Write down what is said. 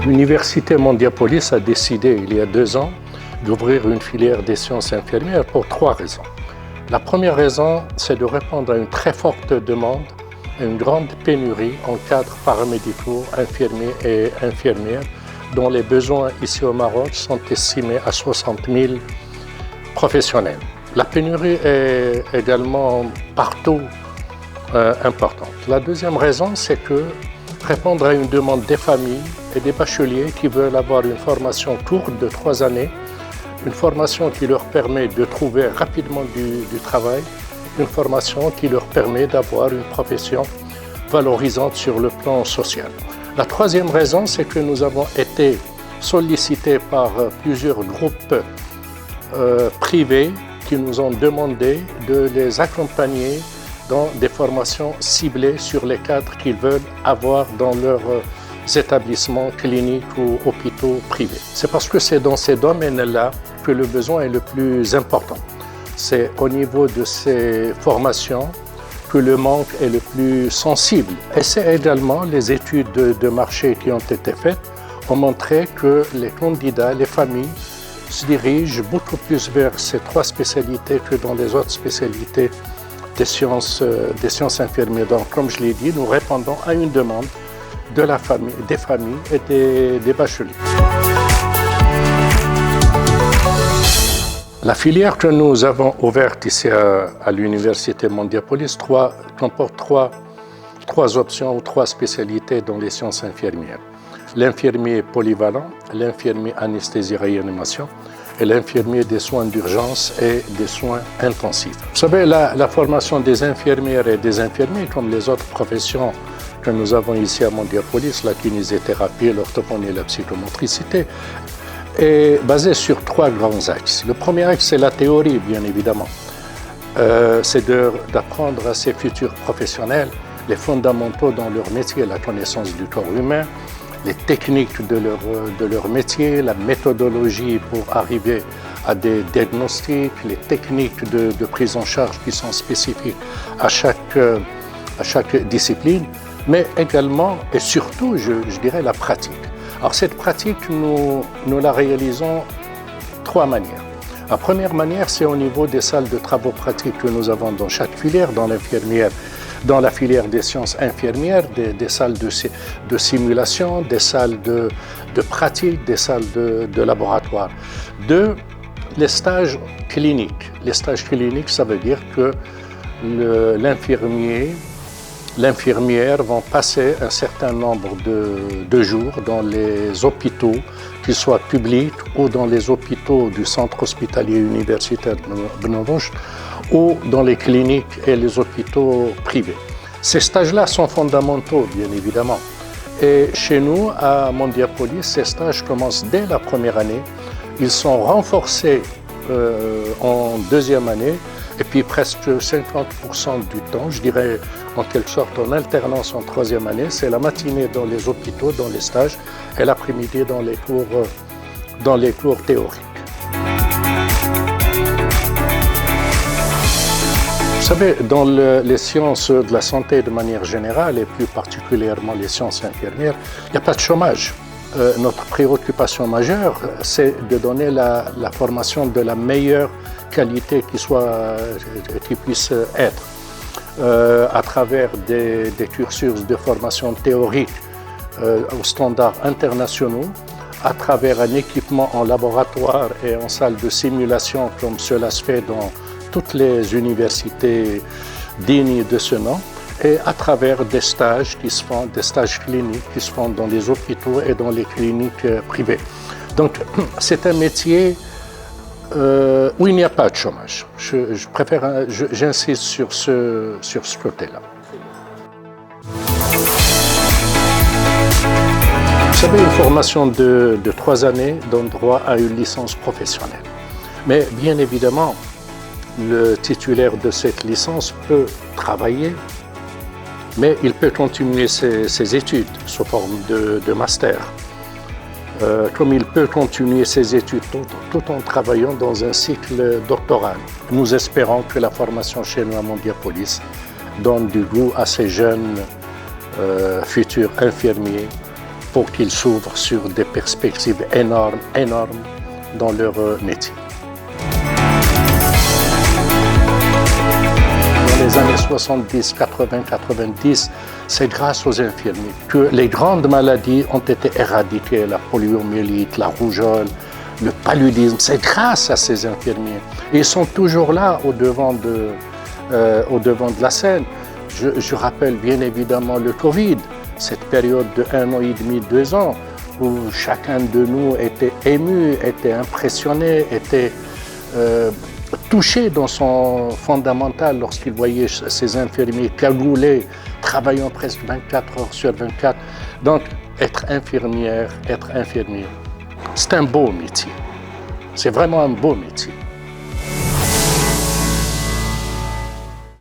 L'Université Mondiapolis a décidé, il y a 2 ans, d'ouvrir une filière des sciences infirmières pour 3 raisons. La première raison, c'est de répondre à une très forte demande, à une grande pénurie en cadres paramédicaux, infirmiers et infirmières, dont les besoins ici au Maroc sont estimés à 60 000 professionnels. La pénurie est également partout importante. La deuxième raison, c'est que répondre à une demande des familles et des bacheliers qui veulent avoir une formation courte de 3 années, une formation qui leur permet de trouver rapidement du travail, une formation qui leur permet d'avoir une profession valorisante sur le plan social. La troisième raison, c'est que nous avons été sollicités par plusieurs groupes privés qui nous ont demandé de les accompagner dans des formations ciblées sur les cadres qu'ils veulent avoir dans leurs établissements cliniques ou hôpitaux privés. C'est parce que c'est dans ces domaines-là que le besoin est le plus important. C'est au niveau de ces formations que le manque est le plus sensible. Et c'est également les études de marché qui ont été faites ont montré que les candidats, les familles, se dirigent beaucoup plus vers ces 3 spécialités que dans les autres spécialités des sciences infirmières. Donc, comme je l'ai dit, nous répondons à une demande de la famille, des familles et des bacheliers. La filière que nous avons ouverte ici à l'Université Mondiapolis comporte trois options ou 3 spécialités dans les sciences infirmières. L'infirmier polyvalent, l'infirmier anesthésie-réanimation et l'infirmier des soins d'urgence et des soins intensifs. Vous savez, la formation des infirmières et des infirmiers, comme les autres professions que nous avons ici à Mondiapolis, la kinésithérapie, l'orthophonie et la psychomotricité, est basée sur 3 grands axes. Le premier axe, c'est la théorie, bien évidemment. C'est d'apprendre à ces futurs professionnels les fondamentaux dans leur métier, la connaissance du corps humain, les techniques de leur métier, la méthodologie pour arriver à des diagnostics, les techniques de prise en charge qui sont spécifiques à chaque discipline, mais également et surtout, je dirais, la pratique. Alors cette pratique, nous la réalisons 3 manières. La première manière, c'est au niveau des salles de travaux pratiques que nous avons dans chaque filière, dans la filière des sciences infirmières, des salles de simulation, des salles de pratique, des salles de laboratoire. 2, les stages cliniques. Les stages cliniques, ça veut dire que l'infirmière vont passer un certain nombre de jours dans les hôpitaux, qu'ils soient publics ou dans les hôpitaux du centre hospitalier universitaire de Beno Rushd ou dans les cliniques et les hôpitaux privés. Ces stages-là sont fondamentaux, bien évidemment. Et chez nous, à Mondiapolis, ces stages commencent dès la première année. Ils sont renforcés en 2e année et puis presque 50% du temps, je dirais en quelque sorte en alternance en 3e année, c'est la matinée dans les hôpitaux, dans les stages, et l'après-midi dans les cours théoriques. Vous savez, dans les sciences de la santé de manière générale, et plus particulièrement les sciences infirmières, il n'y a pas de chômage. Notre préoccupation majeure, c'est de donner la formation de la meilleure qualité qui puisse être. À travers des cursus de formation théorique aux standards internationaux, à travers un équipement en laboratoire et en salle de simulation comme cela se fait dans toutes les universités dignes de ce nom, et à travers des stages des stages cliniques qui se font dans les hôpitaux et dans les cliniques privées. Donc c'est un métier où il n'y a pas de chômage. J'insiste sur ce côté-là. Vous savez, une formation de 3 années donne droit à une licence professionnelle. Mais bien évidemment, le titulaire de cette licence peut travailler, mais il peut continuer ses études sous forme de master. Comme il peut continuer ses études tout en travaillant dans un cycle doctoral. Nous espérons que la formation chez nous à Mondiapolis donne du goût à ces jeunes futurs infirmiers pour qu'ils s'ouvrent sur des perspectives énormes dans leur métier. Dans les années 70, 80, 90, c'est grâce aux infirmiers que les grandes maladies ont été éradiquées, la poliomyélite, la rougeole, le paludisme, c'est grâce à ces infirmiers. Ils sont toujours là au devant de la scène. Je rappelle bien évidemment le Covid, cette période de 1 an et demi, 2 ans, où chacun de nous était ému, était impressionné, était touché dans son fondamental lorsqu'il voyait ces infirmiers cagoulés, travaillant presque 24 heures sur 24. Donc, être infirmière, être infirmier, c'est un beau métier. C'est vraiment un beau métier.